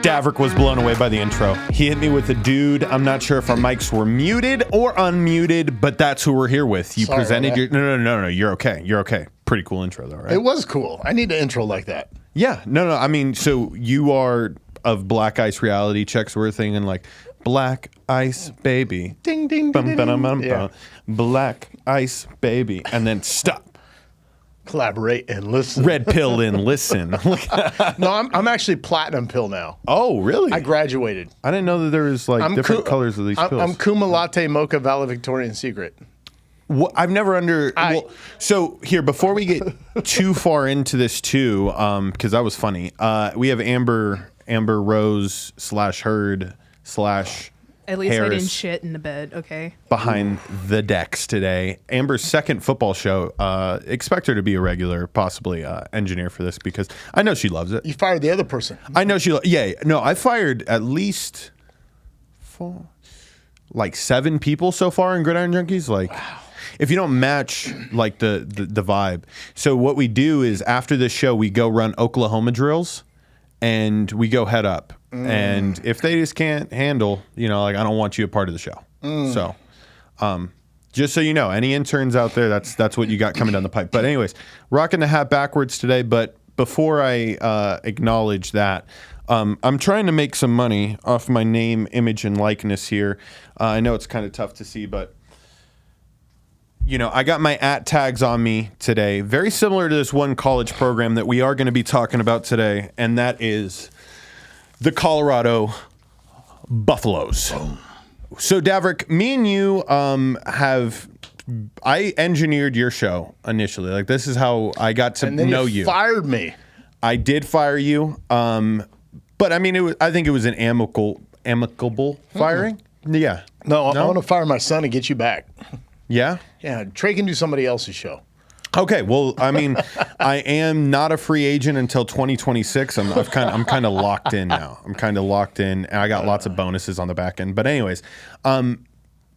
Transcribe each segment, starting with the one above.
Daverick was blown away by the intro. He hit me with a dude. I'm not sure if our mics were muted or unmuted, but that's who we're here with. You Sorry presented about your... No. You're okay. You're okay. Pretty cool intro, though, right? It was cool. I need an intro like that. Yeah. No. I mean, so you are of Black Ice reality checks. We're thinking like, Black Ice Baby. Ding, ding, ding, ding. Yeah. Black Ice Baby. And then stop. Collaborate and listen. Red pill and listen. No, I'm actually platinum pill now. Oh, really? I graduated. I didn't know that there was like different colors of these pills. I'm Kuma Latte Mocha Valedictorian Secret. What, I've never so here, before we get too far into this too, because that was funny. We have Amber Rose / Heard / At least Harris I didn't shit in the bed, okay? behind the decks today. Amber's second football show. Expect her to be a regular, possibly engineer for this, because I know she loves it. You fired the other person. I know she. No, I fired at least 7 people so far in Gridiron Junkeez. Like, wow. If you don't match like the vibe. So what we do is after this show, we go run Oklahoma drills, and we go head up. And if they just can't handle, like, I don't want you a part of the show. So, just so you know, any interns out there, that's what you got coming down the pipe. But anyways, rocking the hat backwards today. But before I acknowledge that, I'm trying to make some money off my name, image, and likeness here. I know it's kind of tough to see, but I got my @tags on me today, very similar to this one college program that we are going to be talking about today, and that is the Colorado Buffaloes. Boom. So, Daverick, me and you I engineered your show initially. Like, this is how I got to know you. Fired me. I did fire you, but I mean, I think it was an amicable firing. Yeah. No, I want to fire my son and get you back. Yeah? Yeah, Trey can do somebody else's show. Okay, well, I mean, I am not a free agent until 2026. I'm kind of locked in now. I'm kind of locked in, and I got lots of bonuses on the back end. But anyways,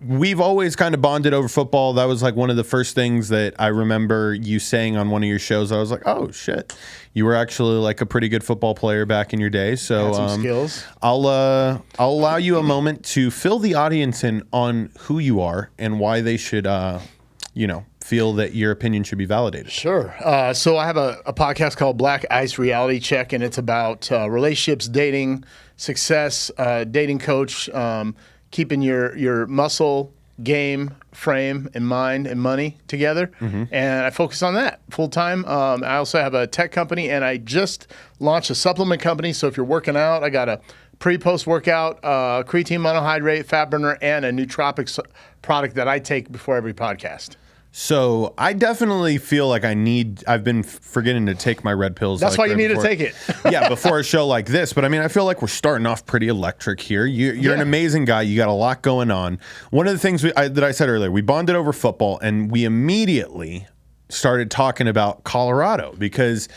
we've always kind of bonded over football. That was like one of the first things that I remember you saying on one of your shows. I was like, oh shit, you were actually like a pretty good football player back in your day. So had some skills. I'll allow you a moment to fill the audience in on who you are and why they should feel that your opinion should be validated. Sure. So I have a podcast called Black Ice Reality Check, and it's about relationships, dating, success, dating coach, keeping your muscle, game, frame, and mind and money together. Mm-hmm. And I focus on that full time. I also have a tech company, and I just launched a supplement company. So if you're working out, I got a pre-post workout, creatine monohydrate, fat burner, and a nootropics product that I take before every podcast. So I definitely feel like I've been forgetting to take my red pills. That's why you need to take it. Yeah, before a show like this. But I mean, I feel like we're starting off pretty electric here. You're an amazing guy. You got a lot going on. One of the things that I said earlier, we bonded over football, and we immediately started talking about Colorado because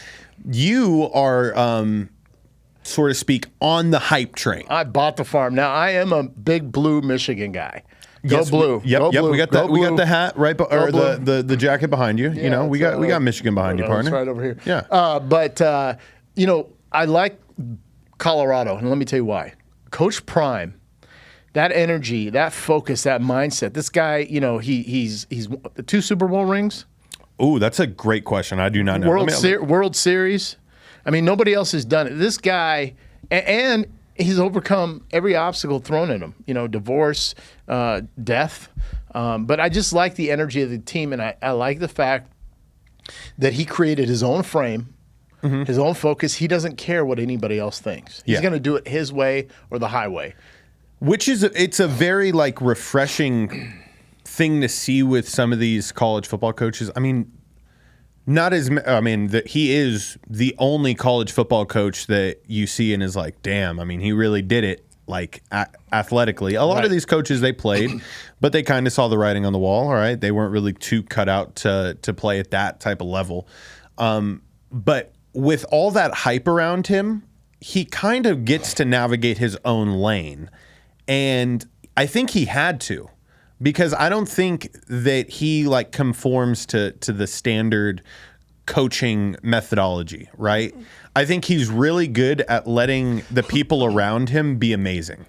you are, so to speak, on the hype train. I bought the farm. Now, I am a big blue Michigan guy. Go blue. Yep. Blue. We got that. We got the hat right, or the jacket behind you. Yeah, we got Michigan behind you, partner. It's right over here. Yeah. But I like Colorado, and let me tell you why. Coach Prime, that energy, that focus, that mindset. This guy, he's 2 Super Bowl rings. Ooh, that's a great question. I do not know. World Series. I mean, nobody else has done it. This guy, and he's overcome every obstacle thrown at him, divorce, death. But I just like the energy of the team, and I like the fact that he created his own frame, his own focus. He doesn't care what anybody else thinks. He's going to do it his way or the highway. It's a very refreshing thing to see with some of these college football coaches. I mean, he is the only college football coach that you see and is like, damn, I mean, he really did it athletically. A lot of these coaches, they played, but they kind of saw the writing on the wall, all right? They weren't really too cut out to play at that type of level. But with all that hype around him, he kind of gets to navigate his own lane. And I think he had to, because I don't think that he like conforms to the standard coaching methodology, right? I think he's really good at letting the people around him be amazing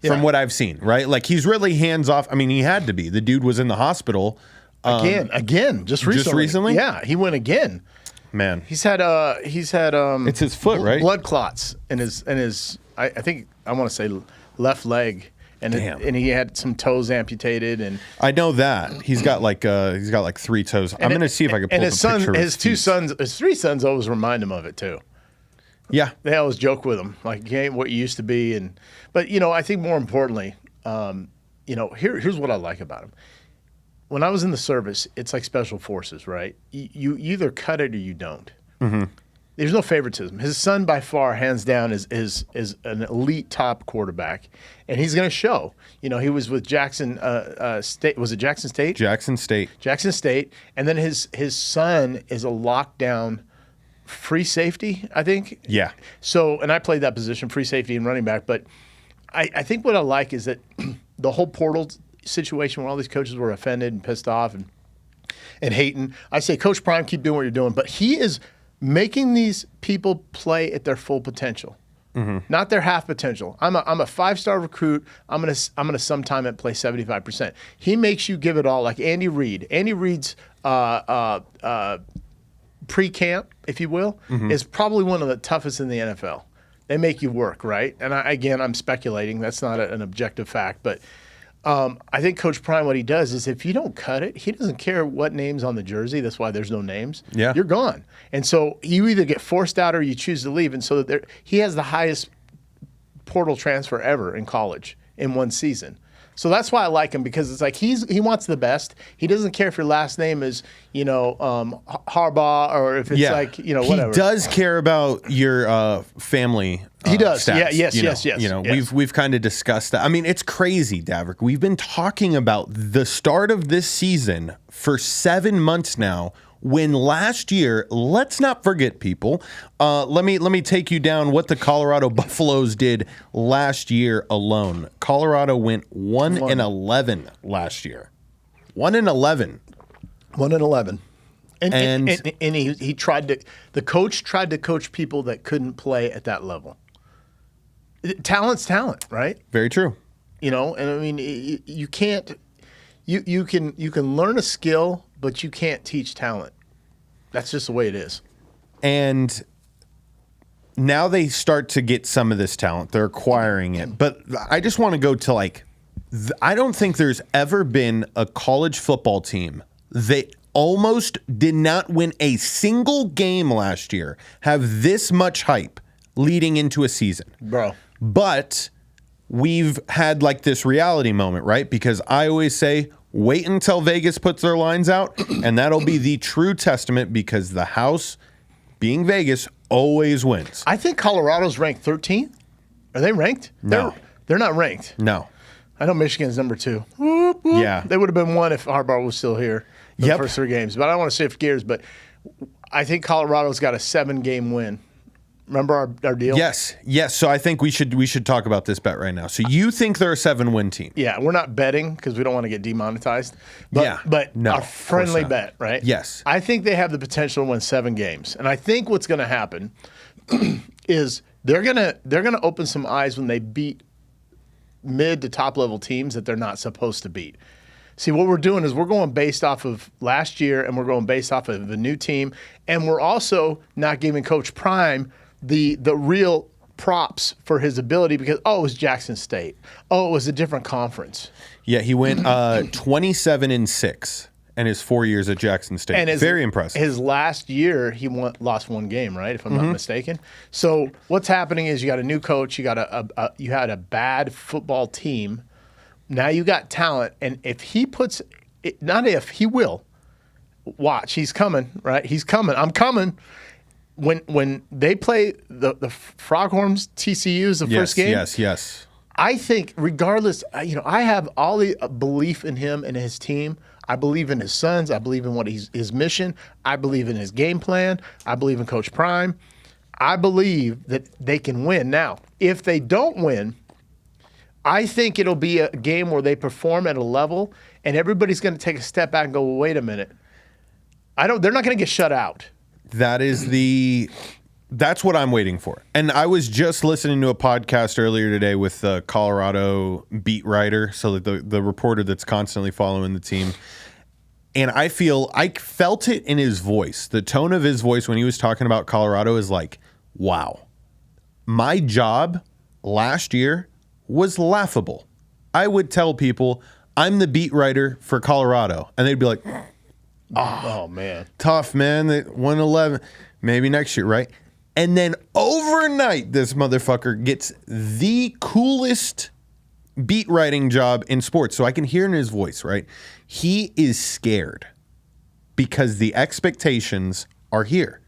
from what I've seen, right? Like he's really hands off. I mean, he had to be. The dude was in the hospital. Again, just recently. Just recently? Yeah, he went again. Man. He's had it's his foot, right? Blood clots in his I think I want to say left leg. And and he had some toes amputated, and I know that he's got like 3 toes. I'm gonna see if I can pull up a picture. His three sons always remind him of it too. Yeah, they always joke with him like, "You ain't what you used to be." But I think more importantly, here's what I like about him. When I was in the service, it's like special forces, right? You either cut it or you don't. Mm-hmm. There's no favoritism. His son, by far, hands down, is an elite top quarterback, and he's going to show. He was with Jackson State. Was it Jackson State? Jackson State. Jackson State, and then his son is a lockdown free safety, I think. Yeah. So, and I played that position, free safety and running back. But I think what I like is that the whole portal situation where all these coaches were offended and pissed off and hating. I say, Coach Prime, keep doing what you're doing, but he is making these people play at their full potential, not their half potential. I'm a 5-star recruit. I'm gonna sometime at play 75%. He makes you give it all, like Andy Reid. Andy Reid's pre-camp, if you will, is probably one of the toughest in the NFL. They make you work, right? And I'm speculating. That's not an objective fact, but I think Coach Prime, what he does is if you don't cut it, he doesn't care what name's on the jersey. That's why there's no names. Yeah. You're gone. And so you either get forced out or you choose to leave. And so he has the highest portal transfer ever in college in one season. So that's why I like him, because it's like he wants the best. He doesn't care if your last name is, Harbaugh, or if it's whatever. He does care about your family. He does. Stats, Yes. We've kind of discussed that. I mean, it's crazy, Davrick. We've been talking about the start of this season for 7 months now. When last year, let's not forget, people. Let me take you down what the Colorado Buffaloes did last year alone. Colorado went 1-11 last year. 1-11. 1-11. And he tried to. The coach tried to coach people that couldn't play at that level. Talent's talent, right? Very true. And I mean, you can't. You can learn a skill, but you can't teach talent. That's just the way it is. And now they start to get some of this talent. They're acquiring it. But I just want to go to I don't think there's ever been a college football team that almost did not win a single game last year have this much hype leading into a season. Bro. But we've had this reality moment, right? Because I always say, wait until Vegas puts their lines out, and that'll be the true testament, because the house, being Vegas, always wins. I think Colorado's ranked 13th. Are they ranked? No. They're not ranked. No. I know Michigan's number 2. Whoop, whoop. Yeah. They would have been 1 if Harbaugh was still here for the first 3 games. But I don't want to shift gears, but I think Colorado's got a 7-game win. Remember our deal? Yes. So I think we should talk about this bet right now. So you think they're a 7-win team? Yeah, we're not betting because we don't want to get demonetized. But no, a friendly bet, right? Yes. I think they have the potential to win 7 games, and I think what's going to happen is they're gonna open some eyes when they beat mid to top level teams that they're not supposed to beat. See, what we're doing is we're going based off of last year, and we're going based off of the new team, and we're also not giving Coach Prime the real props for his ability, because it was Jackson State. It was a different conference. Yeah, he went 27-6 in his 4 years at Jackson State. And very impressive. His last year, he lost 1 game, right? If I'm not mistaken. So what's happening is you got a new coach. You got you had a bad football team. Now you got talent, and if he puts it, not if, he will. Watch, he's coming, right? He's coming. I'm coming. When they play the Froghorns, TCU's the first game. Yes. I think regardless, I have all the belief in him and his team. I believe in his sons. I believe in his mission. I believe in his game plan. I believe in Coach Prime. I believe that they can win. Now, if they don't win, I think it'll be a game where they perform at a level, and everybody's going to take a step back and go, well, wait a minute. They're not going to get shut out. That's what I'm waiting for. And I was just listening to a podcast earlier today with the Colorado beat writer, so the reporter that's constantly following the team. And I felt it in his voice. The tone of his voice when he was talking about Colorado is like, wow, my job last year was laughable. I would tell people I'm the beat writer for Colorado, and they'd be like, oh man, tough, man. They 111, maybe next year, right? And then overnight, this motherfucker gets the coolest beat writing job in sports. So I can hear in his voice, right? He is scared because the expectations are here.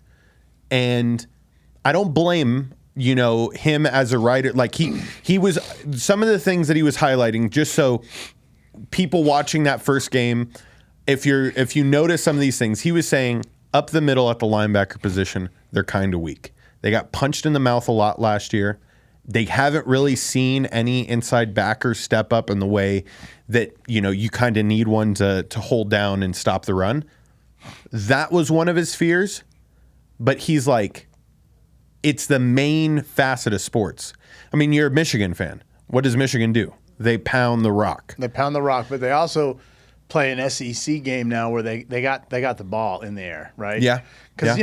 And I don't blame, him as a writer. Like he was, some of the things that he was highlighting, just so people watching that first game, if you notice some of these things, he was saying up the middle at the linebacker position, they're kind of weak. They got punched in the mouth a lot last year. They haven't really seen any inside backers step up in the way that, you kind of need one to hold down and stop the run. That was one of his fears. But he's like, it's the main facet of sports. I mean, you're a Michigan fan. What does Michigan do? They pound the rock. They pound the rock, but they also play an SEC game now where they got the ball in the air, right? Yeah. Because,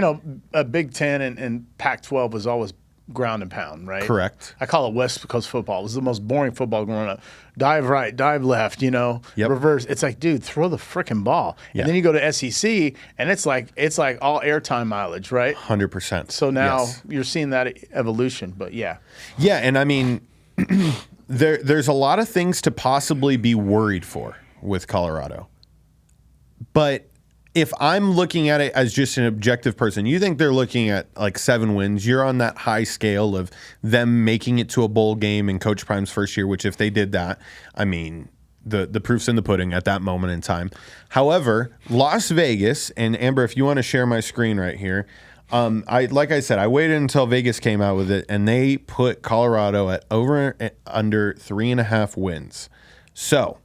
a Big Ten and Pac-12 was always ground and pound, right? Correct. I call it West Coast football. It was the most boring football growing up. Dive right, dive left, Yep. reverse. It's like, dude, throw the freaking ball. Yeah. And then you go to SEC, and it's like all airtime mileage, right? 100%. So now you're seeing that evolution, but yeah. Yeah, and I mean, there's a lot of things to possibly be worried for with Colorado. But if I'm looking at it as just an objective person, you think they're looking at like 7 wins. You're on that high scale of them making it to a bowl game in Coach Prime's first year, which if they did that, I mean, the proof's in the pudding at that moment in time. However, Las Vegas, and Amber, if you want to share my screen right here, like I said, I waited until Vegas came out with it, and they put Colorado at under 3.5 wins. So,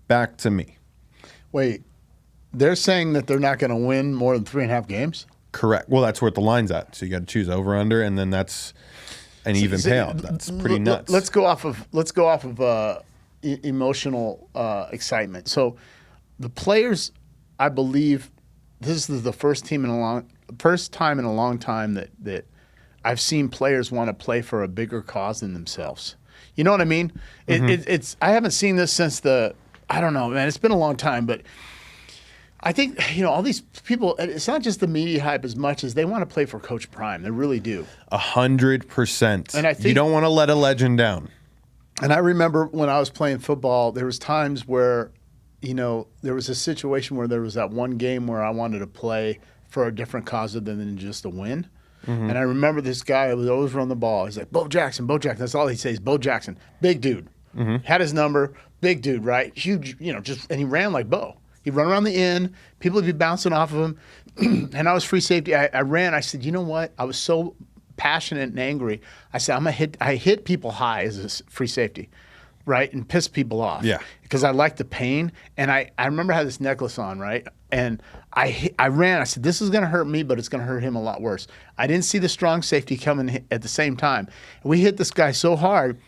back to me. Wait. They're saying that they're not going to win more than 3.5 games? Correct. Well, that's where the line's at. So you got to choose over under, and then that's an even payout. That's pretty nuts. Let's go off of emotional excitement. So the players, I believe, this is the first time in a long time that I've seen players want to play for a bigger cause than themselves. You know what I mean? It's I haven't seen this since I don't know, man. It's been a long time, but I think, all these people, it's not just the media hype as much as they want to play for Coach Prime. They really do. 100%. And I think you don't want to let a legend down. And I remember when I was playing football, there was times where, there was a situation where there was that one game where I wanted to play for a different cause other than just a win. Mm-hmm. And I remember this guy who would always run the ball. He's like, Bo Jackson. That's all he says, Bo Jackson. Big dude. Mm-hmm. Had his number. Big dude, right? Huge, and he ran like Bo. He'd run around the end. People would be bouncing off of him. And I was free safety. I ran. I said, you know what? I was so passionate and angry. I said, I hit people high as a free safety, right? And piss people off. Yeah. Because I like the pain. And I remember I had this necklace on, right? And I ran. I said, this is going to hurt me, but it's going to hurt him a lot worse. I didn't see the strong safety coming at the same time. We hit this guy so hard.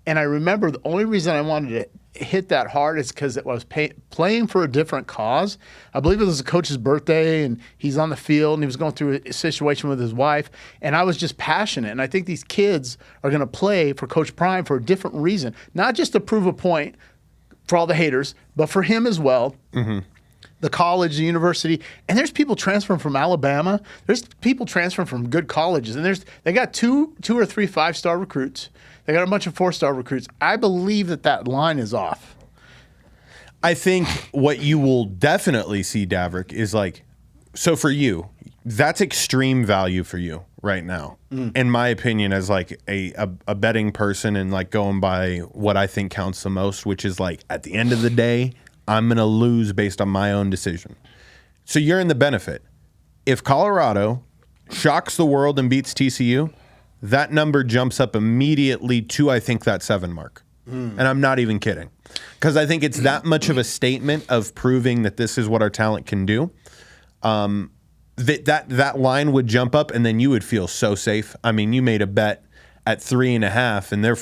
And I remember the only reason I wanted to hit that hard is because it was playing for a different cause. I believe it was the coach's birthday, and he's on the field, and he was going through a situation with his wife, and I was just passionate. And I think these kids are going to play for Coach Prime for a different reason, not just to prove a point for all the haters, but for him as well. Mm-hmm. The college, the university, and there's people transferring from Alabama. There's people transferring from good colleges, and they got two or three 5-star recruits. They got a bunch of 4-star recruits. I believe that line is off. I think what you will definitely see, Davrick, is like, so for you, that's extreme value for you right now, in my opinion, as like a betting person and like going by what I think counts the most, which is like at the end of the day, I'm going to lose based on my own decision. So you're in the benefit. If Colorado shocks the world and beats TCU, that number jumps up immediately to, I think, that 7 mark. And I'm not even kidding. Because I think it's that much of a statement of proving that this is what our talent can do. That line would jump up, and then you would feel so safe. I mean, you made a bet at 3.5, and they're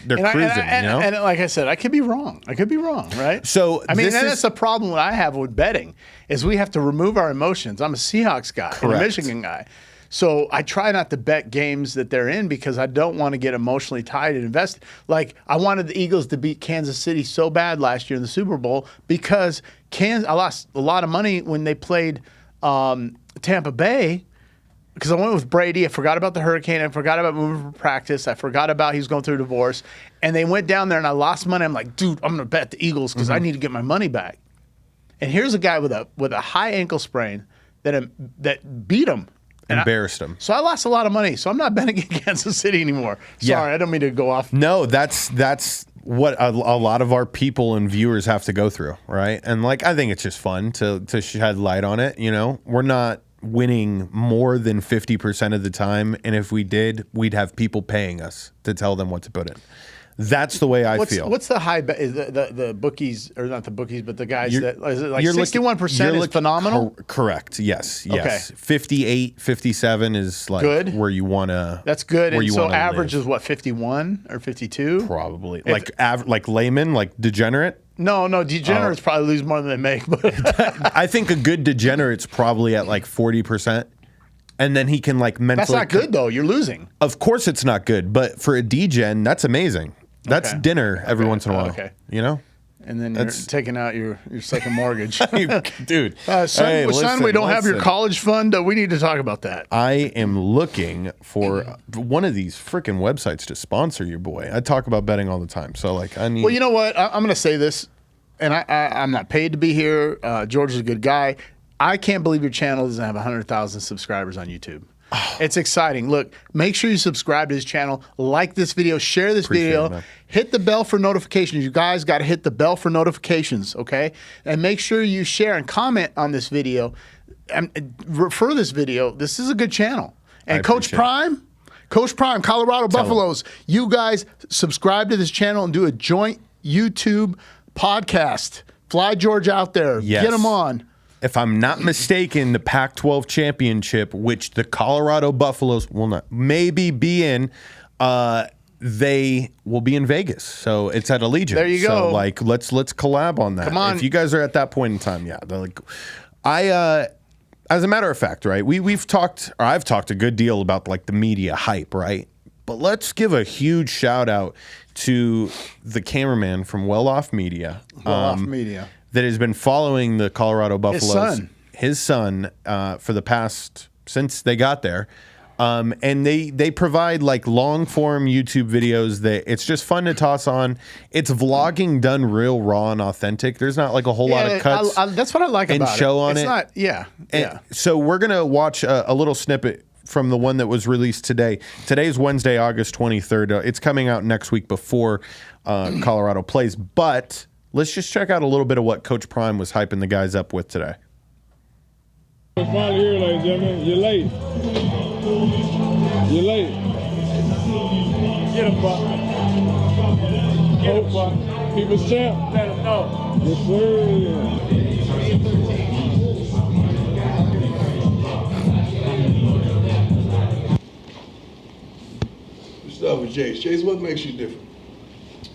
they're cruising, And like I said, I could be wrong. Right? So I mean, that's the problem that I have with betting is we have to remove our emotions. I'm a Seahawks guy, and a Michigan guy. So I try not to bet games that they're in because I don't want to get emotionally tied and invested. Like I wanted the Eagles to beat Kansas City so bad last year in the Super Bowl because I lost a lot of money when they played Tampa Bay because I went with Brady. I forgot about the hurricane. I forgot about moving for practice. I forgot about he's going through a divorce. And they went down there and I lost money. I'm like, dude, I'm going to bet the Eagles because I need to get my money back. And here's a guy with a high ankle sprain that beat him. Embarrassed him. So I lost a lot of money. So I'm not betting against Kansas City anymore. Sorry, I don't mean to go off. No, that's what a lot of our people and viewers have to go through, right? And like I think it's just fun to shed light on it. We're not winning more than 50% of the time, and if we did, we'd have people paying us to tell them what to put in. That's the way I feel. What's the high bet? Is the bookies, or not the bookies, but the guys is it like 61% is phenomenal? Correct. Yes. Okay. 58, 57 is like good. Where you want to. That's good. Where and you so wanna average live. is what, 51 or 52? Probably. Like layman, like degenerate? No, degenerates probably lose more than they make. But I think a good degenerate's probably at like 40%. And then he can like mentally. That's not good though. You're losing. Of course it's not good, but for a degen, that's amazing. That's dinner every once in a while. Okay. And then you're taking out your second mortgage. Dude. Son, we don't have your college fund. We need to talk about that. I am looking for one of these freaking websites to sponsor you, boy. I talk about betting all the time. So, like, I need. Well, you know what? I'm going to say this, and I'm not paid to be here. George is a good guy. I can't believe your channel doesn't have 100,000 subscribers on YouTube. It's exciting. Look, make sure you subscribe to his channel, like this video, share this video, hit the bell for notifications. You guys got to hit the bell for notifications, okay? And make sure you share and comment on this video and refer this video. This is a good channel. And Coach Prime, Colorado Buffaloes, you guys subscribe to this channel and do a joint YouTube podcast. Fly George out there. Yes. Get him on. If I'm not mistaken, the Pac-12 championship, which the Colorado Buffaloes will not maybe be in, they will be in Vegas. So it's at Allegiant. There you go. So like, let's collab on that. Come on. If you guys are at that point in time, yeah. Like, as a matter of fact, right? I've talked a good deal about like the media hype, right? But let's give a huge shout out to the cameraman from Well Off Media. That has been following the Colorado Buffaloes. His son for the past, since they got there. And they provide like long form YouTube videos that it's just fun to toss on. It's vlogging done real raw and authentic. There's not like a whole lot of cuts. That's what I like about it. And show on it. It's not, So we're going to watch a little snippet from the one that was released today. Today's Wednesday, August 23rd. It's coming out next week before Colorado plays. But let's just check out a little bit of what Coach Prime was hyping the guys up with today. It's finally here, ladies and gentlemen. You're late. You're late. Get him, Buck. Get him, Buck. People's champ. Let him know. Yes, sir. We start with Jace. Jace, what makes you different?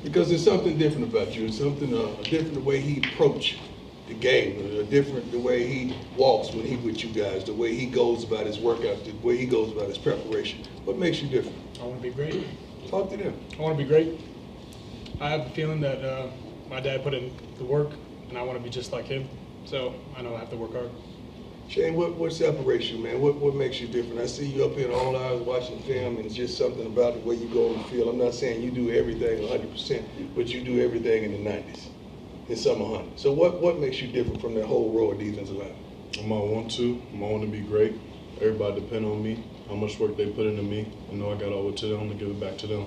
Because there's something different about you. It's something different the way he approach the game, different the way he walks when he with you guys, the way he goes about his workout, the way he goes about his preparation. What makes you different? I want to be great. Talk to them. I want to be great. I have a feeling that my dad put in the work, and I want to be just like him. So I know I have to work hard. Shane, what separates you, man? What makes you different? I see you up here all hours watching film, and it's just something about the way you go on the field. I'm not saying you do everything 100%, but you do everything in the 90s, in some 100. So what makes you different from that whole row of defensive line? I'm on 1-2. I'm on to be great. Everybody depend on me. How much work they put into me. I know I got all it to them to give it back to them.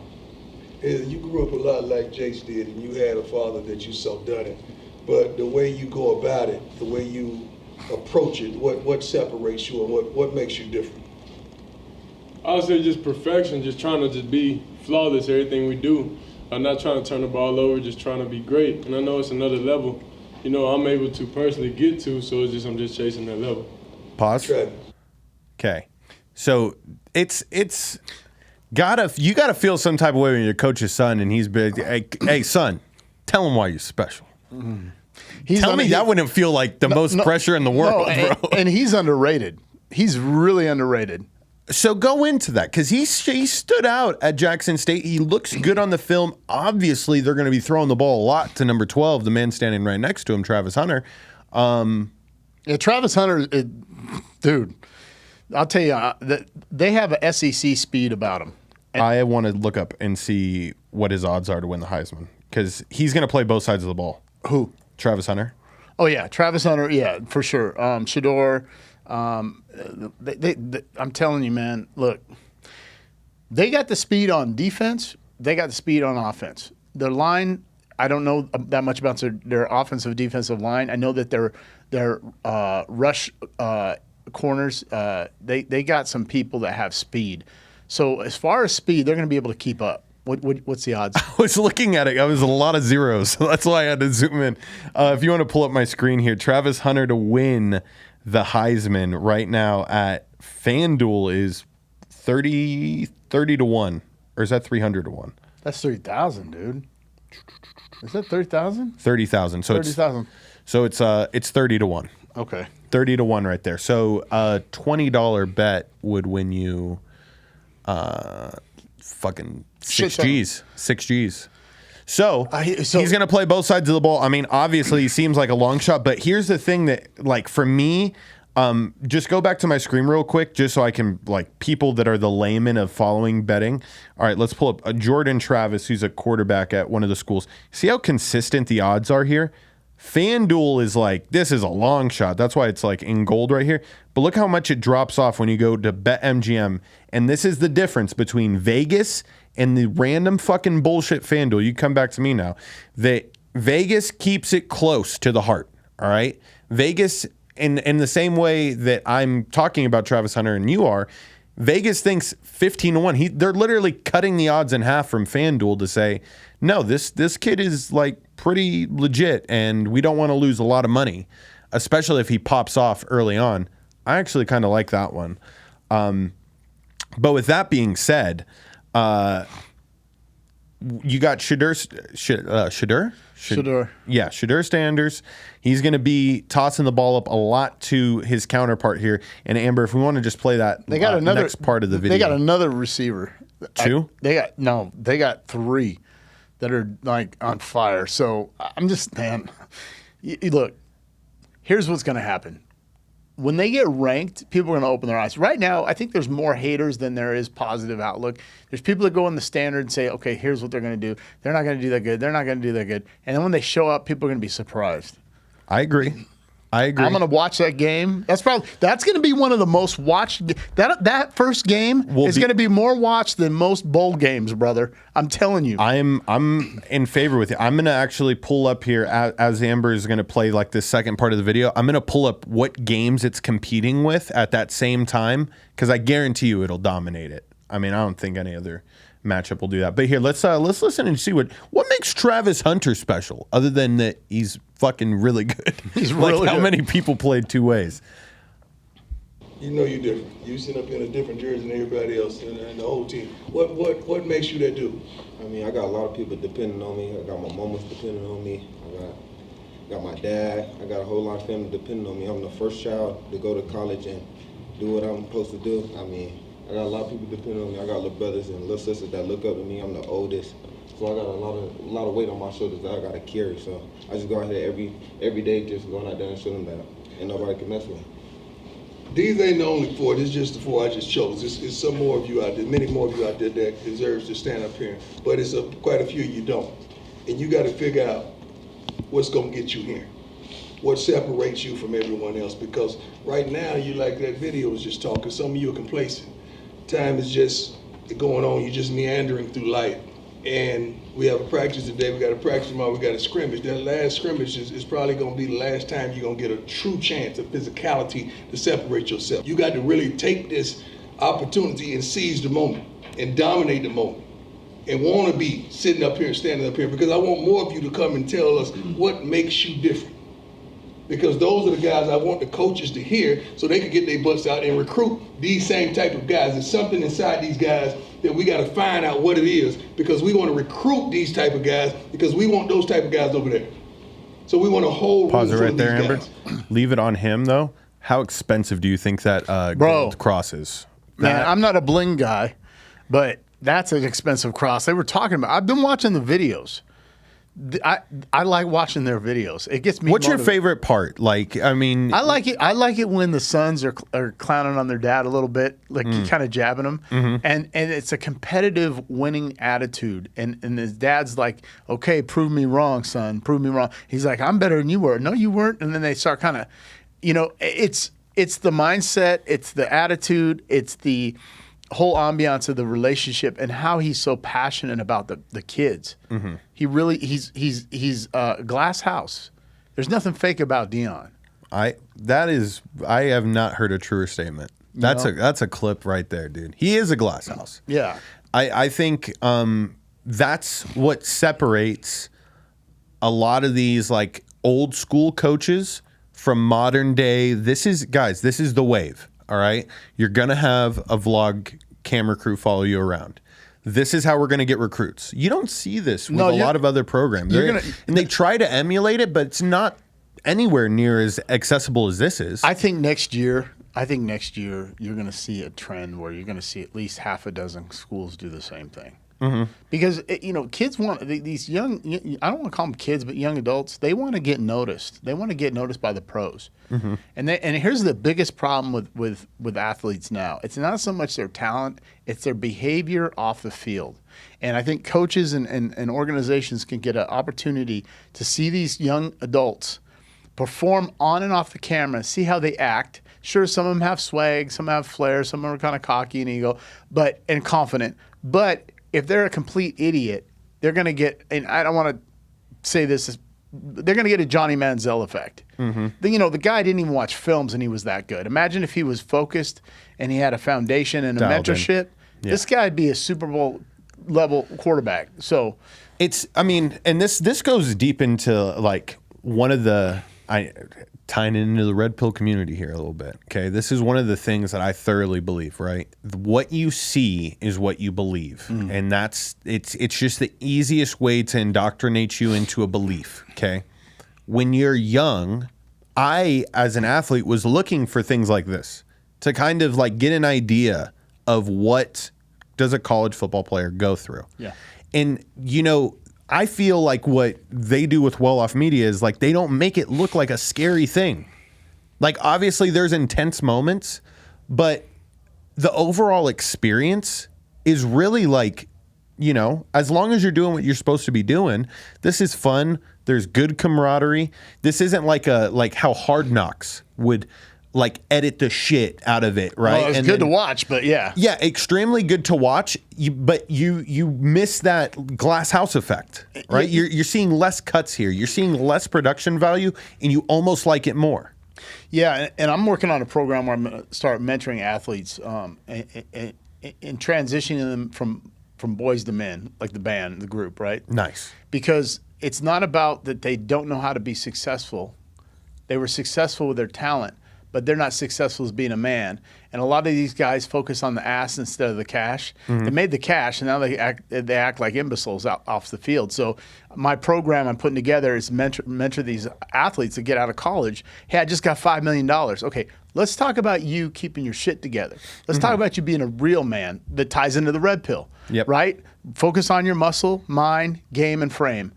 You grew up a lot like Jace did, and you had a father that you so done it. But the way you go about it, the way you approach it, what separates you, and what makes you different? I would say just perfection, just trying to just be flawless, everything we do. I'm not trying to turn the ball over, just trying to be great. And I know it's another level, I'm able to personally get to, so I'm just chasing that level. Pause. Okay. So you gotta feel some type of way when you're coach's son and he's big. Hey son, tell him why you're special. Tell me that wouldn't feel like the most pressure in the world, bro. And he's underrated. He's really underrated. So go into that because he stood out at Jackson State. He looks good on the film. Obviously, they're going to be throwing the ball a lot to number 12, the man standing right next to him, Travis Hunter. Yeah, Travis Hunter, dude, I'll tell you, they have a SEC speed about him. I want to look up and see what his odds are to win the Heisman because he's going to play both sides of the ball. Who? Travis Hunter. Oh, yeah, Travis Hunter, yeah, for sure. Shador. I'm telling you, man, look, they got the speed on defense. They got the speed on offense. Their line, I don't know that much about their offensive defensive line. I know that their rush corners, they got some people that have speed. So as far as speed, they're going to be able to keep up. What's the odds? I was looking at it. I was a lot of zeros, so that's why I had to zoom in. If you want to pull up my screen here, Travis Hunter to win the Heisman right now at FanDuel is 30 to 1. Or is that 300 to 1? That's 30,000, dude. Is that 30,000? 30,000. So 30,000. So it's 30 to 1. Okay. 30 to 1 right there. So a $20 bet would win you fucking 6 G's. 6 G's. So he's going to play both sides of the ball. I mean, obviously, he seems like a long shot, but here's the thing that, like, for me, just go back to my screen real quick, just so I can, like, people that are the layman of following betting. All right, let's pull up Jordan Travis, who's a quarterback at one of the schools. See how consistent the odds are here? FanDuel is like, this is a long shot. That's why it's, like, in gold right here. But look how much it drops off when you go to BetMGM. And this is the difference between Vegas and the random fucking bullshit FanDuel. You come back to me now. Vegas keeps it close to the heart, all right? Vegas, in the same way that I'm talking about Travis Hunter and you are, Vegas thinks 15 to 1. They're literally cutting the odds in half from FanDuel to say, no, this kid is like pretty legit and we don't want to lose a lot of money, especially if he pops off early on. I actually kind of like that one. But with that being said, you got Shador. Yeah, Shador Sanders. He's going to be tossing the ball up a lot to his counterpart here. And Amber, if we want to just play that next part of the video. They got another receiver. Two? They got three that are like on fire. So I'm just, man, look, here's what's going to happen. When they get ranked, people are going to open their eyes. Right now, I think there's more haters than there is positive outlook. There's people that go in the standard and say, okay, here's what they're going to do. They're not going to do that good. They're not going to do that good. And then when they show up, people are going to be surprised. I agree. I'm going to watch that game. That's going to be one of the most watched. That first game is going to be more watched than most bowl games, brother. I'm telling you. I'm in favor with you. I'm going to actually pull up here as Amber is going to play like this second part of the video. I'm going to pull up what games it's competing with at that same time because I guarantee you it'll dominate it. I mean, I don't think any other matchup will do that. But here, let's listen and see what makes Travis Hunter special, other than that he's fucking really good. He's like really how good. many people played two ways. You know you're different. You sit up in a different jersey than everybody else and the whole team. What makes you that dude? I mean, I got a lot of people depending on me. I got my mamas depending on me. I got my dad. I got a whole lot of family depending on me. I'm the first child to go to college and do what I'm supposed to do. I mean, I got a lot of people depending on me. I got little brothers and little sisters that look up to me. I'm the oldest. So I got a lot of weight on my shoulders that I got to carry. So I just go out here every day just going out there and showing them that and nobody can mess with me. These ain't the only four. This is just the four I just chose. It's some more of you out there, many more of you out there that deserves to stand up here. But it's quite a few you don't. And you got to figure out what's going to get you here. What separates you from everyone else? Because right now, you like that video was just talking. Some of you are complacent. Time is just going on. You're just meandering through life. And we have a practice today. We got a practice tomorrow. We got a scrimmage. That last scrimmage is probably going to be the last time you're going to get a true chance of physicality to separate yourself. You got to really take this opportunity and seize the moment and dominate the moment. and want to be sitting up here and standing up here, because I want more of you to come and tell us what makes you different. Because those are the guys I want the coaches to hear so they can get their butts out and recruit these same type of guys. There's something inside these guys that we got to find out what it is, because we want to recruit these type of guys because we want those type of guys over there. So we want to hold. Pause it right there, Amber. guys. Leave it on him, though. How expensive do you think that gold cross is? Man, I'm not a bling guy, but that's an expensive cross. They were talking about. I've been watching the videos. I like watching their videos. It gets me. What's your motivated. favorite part? Like, I mean, I like it. I like it when the sons are clowning on their dad a little bit, like kind of jabbing him, and it's a competitive, winning attitude. And his dad's like, "Okay, prove me wrong, son. Prove me wrong." He's like, "I'm better than you were." No, you weren't. And then they start kind of, it's the mindset, it's the attitude, it's the whole ambiance of the relationship, and how he's so passionate about the kids. He really he's glass house. There's nothing fake about Deion. I have not heard a truer statement. That's a clip right there, dude. He is a glass house. Yeah. I think that's what separates a lot of these like old school coaches from modern day. This is the wave. All right. You're going to have a vlog camera crew follow you around. This is how we're going to get recruits. You don't see this with a lot of other programs. And they try to emulate it, but it's not anywhere near as accessible as this is. I think next year you're going to see a trend where you're going to see at least half a dozen schools do the same thing. Because kids want these young. I don't want to call them kids, but young adults. They want to get noticed. They want to get noticed by the pros. And here's the biggest problem with athletes now. It's not so much their talent; it's their behavior off the field. And I think coaches and organizations can get an opportunity to see these young adults perform on and off the camera, see how they act. Sure, some of them have swag, some have flair, some are kind of cocky and ego, and confident. But if they're a complete idiot, they're going to get, and I don't want to say this, they're going to get a Johnny Manziel effect. The guy didn't even watch films and he was that good. Imagine if he was focused and he had a foundation and a mentorship. Yeah. This guy'd be a Super Bowl level quarterback. So and this goes deep into like one of the, tying into the red pill community here a little bit. Okay. This is one of the things that I thoroughly believe, right? What you see is what you believe. And it's just the easiest way to indoctrinate you into a belief. Okay. When you're young, I, as an athlete, was looking for things like this to kind of like get an idea of what does a college football player go through. Yeah. And, I feel like what they do with well-off media is like they don't make it look like a scary thing. Like obviously there's intense moments, but the overall experience is really like, as long as you're doing what you're supposed to be doing, this is fun. There's good camaraderie. This isn't like how Hard Knocks would like edit the shit out of it, right? Well, it's good to watch, but yeah. Yeah, extremely good to watch, but you miss that glass house effect, right? You're seeing less cuts here. You're seeing less production value, and you almost like it more. Yeah, and I'm working on a program where I'm going to start mentoring athletes and transitioning them from boys to men, like the band, the group, right? Nice. Because it's not about that they don't know how to be successful. They were successful with their talent, but they're not successful as being a man. And a lot of these guys focus on the ass instead of the cash. They made the cash, and now they act like imbeciles off the field. So my program I'm putting together is mentor these athletes to get out of college. Hey, I just got $5 million. Okay, let's talk about you keeping your shit together. Let's talk about you being a real man that ties into the red pill, right? Focus on your muscle, mind, game, and frame.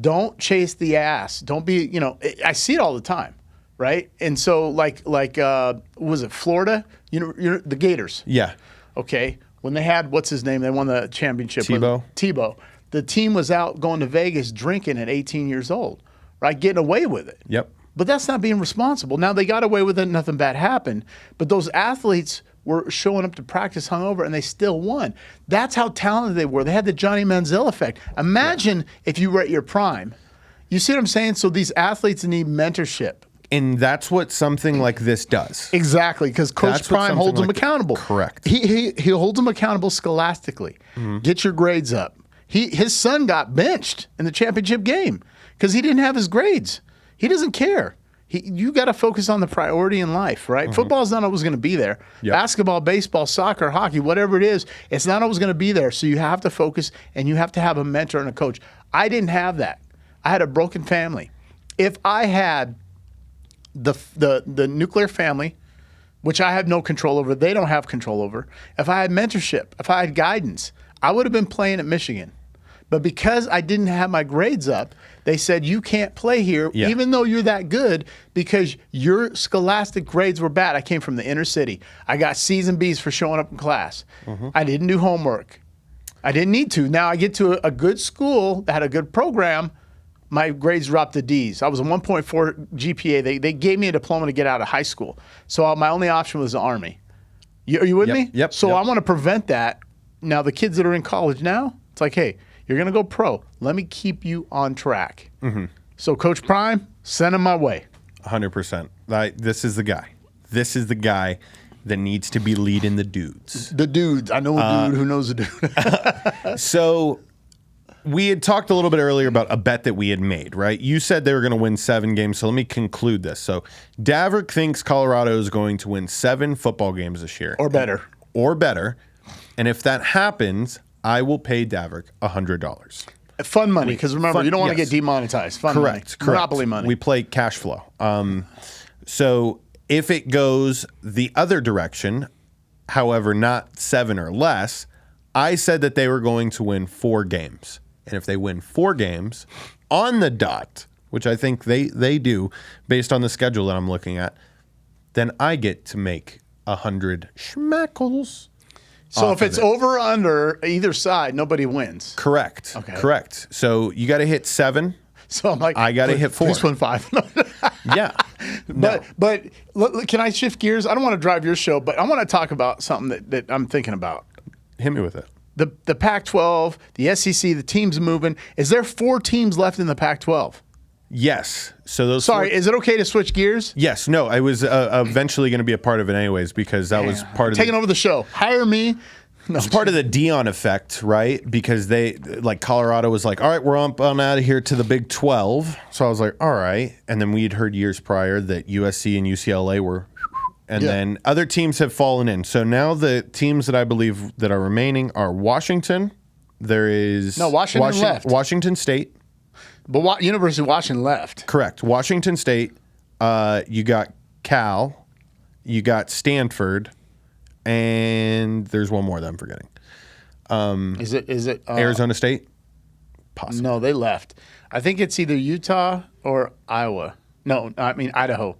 Don't chase the ass. Don't be, I see it all the time. Right, and so like was it Florida? The Gators. Yeah. Okay. When they had what's his name? They won the championship. Tebow. The team was out going to Vegas drinking at 18 years old, right? Getting away with it. Yep. But that's not being responsible. Now they got away with it. Nothing bad happened. But those athletes were showing up to practice hungover, and they still won. That's how talented they were. They had the Johnny Manziel effect. Imagine if you were at your prime. You see what I'm saying? So these athletes need mentorship. And that's what something like this does. Exactly, because Coach Prime holds them accountable. Correct. He holds them accountable scholastically. Get your grades up. His son got benched in the championship game because he didn't have his grades. He doesn't care. You got to focus on the priority in life, right? Football's not always going to be there. Yep. Basketball, baseball, soccer, hockey, whatever it is, it's not always going to be there. So you have to focus, and you have to have a mentor and a coach. I didn't have that. I had a broken family. If I had the nuclear family, which I have no control over, they don't have control over. If I had mentorship, if I had guidance, I would have been playing at Michigan. But because I didn't have my grades up, they said, you can't play here, even though you're that good, because your scholastic grades were bad. I came from the inner city. I got C's and B's for showing up in class. I didn't do homework. I didn't need to. Now I get to a good school that had a good program. My grades dropped to D's. I was a 1.4 GPA. They gave me a diploma to get out of high school. So my only option was the Army. Are you with me? Yep. So I want to prevent that. Now the kids that are in college now, it's like, hey, you're going to go pro. Let me keep you on track. So Coach Prime, send him my way. 100%. This is the guy. This is the guy that needs to be leading the dudes. The dudes. I know a dude who knows a dude. So we had talked a little bit earlier about a bet that we had made, right? You said they were going to win 7 games, so let me conclude this. So Daverick thinks Colorado is going to win 7 football games this year. Or better. Or better. And if that happens, I will pay Daverick $100. Fun money, because remember, you don't want to get demonetized. Fun money. Correct. Monopoly money. We play cash flow. So if it goes the other direction, however, not 7 or less, I said that they were going to win 4 games. And if they win 4 games on the dot, which I think they do based on the schedule that I'm looking at, then I get to make 100 schmackles. So if it's over or under either side, nobody wins. Correct. Okay. Correct. So you got to hit 7. So I'm like, I got to hit 4. Please win 5. Yeah. But can I shift gears? I don't want to drive your show, but I want to talk about something that I'm thinking about. Hit me with it. The Pac-12, the SEC, the teams moving. Is there 4 teams left in the Pac-12? Yes. So those. Sorry, is it okay to switch gears? Yes. No, I was eventually going to be a part of it anyways because that was part of taking over the show. Hire me. No, it's part of the Deion effect, right? Because they like Colorado was like, all right, we're on out of here to the Big 12. So I was like, all right. And then we'd heard years prior that USC and UCLA were, and then other teams have fallen in. So now the teams that I believe that are remaining are Washington. There is Washington left. Washington State. But University of Washington left. Correct. Washington State. You got Cal. You got Stanford. And there's one more that I'm forgetting. Is it Arizona State? Possibly. No, they left. I think it's either Utah or Iowa. No, I mean Idaho.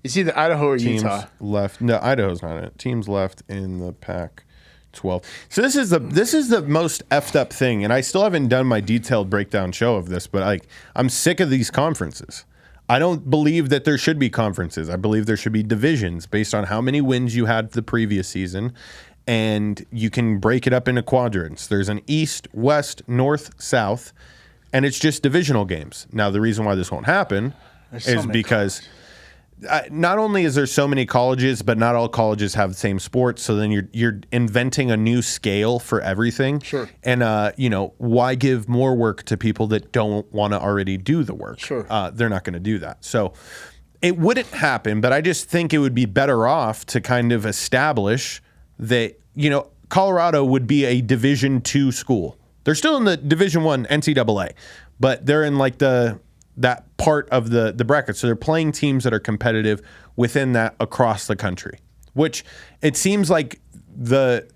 It's either Idaho or Teams Utah. left. No, Idaho's not it. Teams left in the Pac-12. So this is the most effed up thing, and I still haven't done my detailed breakdown show of this, but I'm sick of these conferences. I don't believe that there should be conferences. I believe there should be divisions based on how many wins you had the previous season, and you can break it up into quadrants. There's an East, West, North, South, and it's just divisional games. Now, the reason why this won't happen is because not only is there so many colleges, but not all colleges have the same sports. So then you're inventing a new scale for everything. Sure. And why give more work to people that don't want to already do the work? Sure. They're not going to do that. So it wouldn't happen, but I just think it would be better off to kind of establish that Colorado would be a Division II school. They're still in the Division I NCAA, but they're in like that part of the bracket. So they're playing teams that are competitive within that across the country, which it seems like the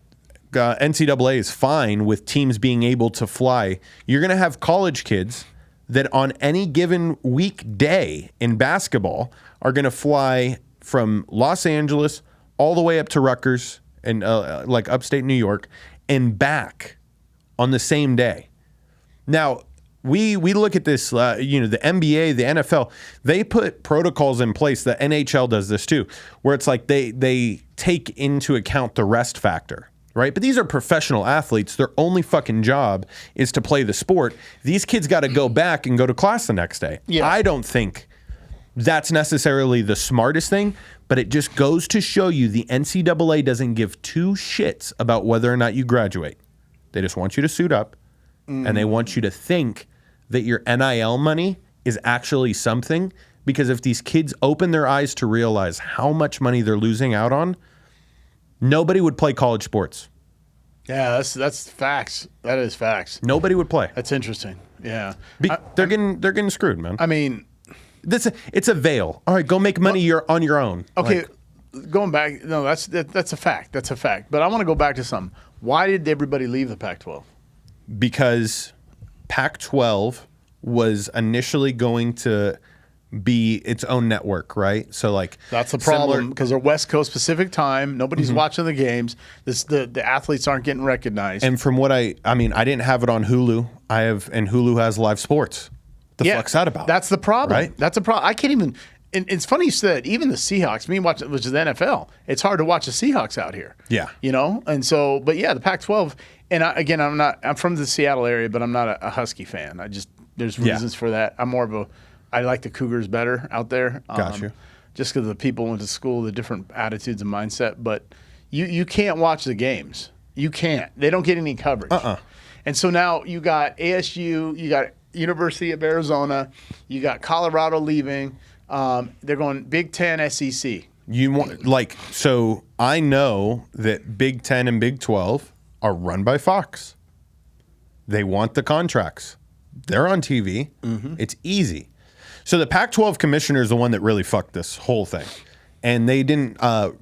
NCAA is fine with teams being able to fly. You're going to have college kids that on any given weekday in basketball are going to fly from Los Angeles all the way up to Rutgers and like upstate New York and back on the same day. Now, we look at this, the NBA, the NFL, they put protocols in place. The NHL does this too, where it's like they take into account the rest factor, right? But these are professional athletes. Their only fucking job is to play the sport. These kids got to go back and go to class the next day. Yeah. I don't think that's necessarily the smartest thing, but it just goes to show you the NCAA doesn't give 2 shits about whether or not you graduate. They just want you to suit up and they want you to think that your NIL money is actually something, because if these kids open their eyes to realize how much money they're losing out on, nobody would play college sports. Yeah, that's facts. That is facts. Nobody would play. That's interesting. Yeah. They're getting screwed, man. I mean, It's a veil. All right, go make money on your own. okay, going back, no, that's a fact. That's a fact. But I want to go back to something. Why did everybody leave the Pac-12? Because Pac-12 was initially going to be its own network, right? So like That's the problem, because they're West Coast Pacific time. Nobody's watching the games. The athletes aren't getting recognized. And from what I didn't have it on Hulu. And Hulu has live sports. The fuck's that about? That's the problem. Right? That's a problem. I can't even. And it's funny you said even the Seahawks. Me watching, which is the NFL. It's hard to watch the Seahawks out here. Yeah. And so, but yeah, the Pac-12. And I'm from the Seattle area, but I'm not a Husky fan. There's reasons for that. I'm more of I like the Cougars better out there. Got you. Just because the people went to school, the different attitudes and mindset. But you can't watch the games. You can't. They don't get any coverage. And so now you got ASU, you got University of Arizona, you got Colorado leaving. They're going Big Ten, SEC. So I know that Big Ten and Big 12 are run by Fox. They want the contracts. They're on TV. It's easy. So the Pac-12 commissioner is the one that really fucked this whole thing. And they didn't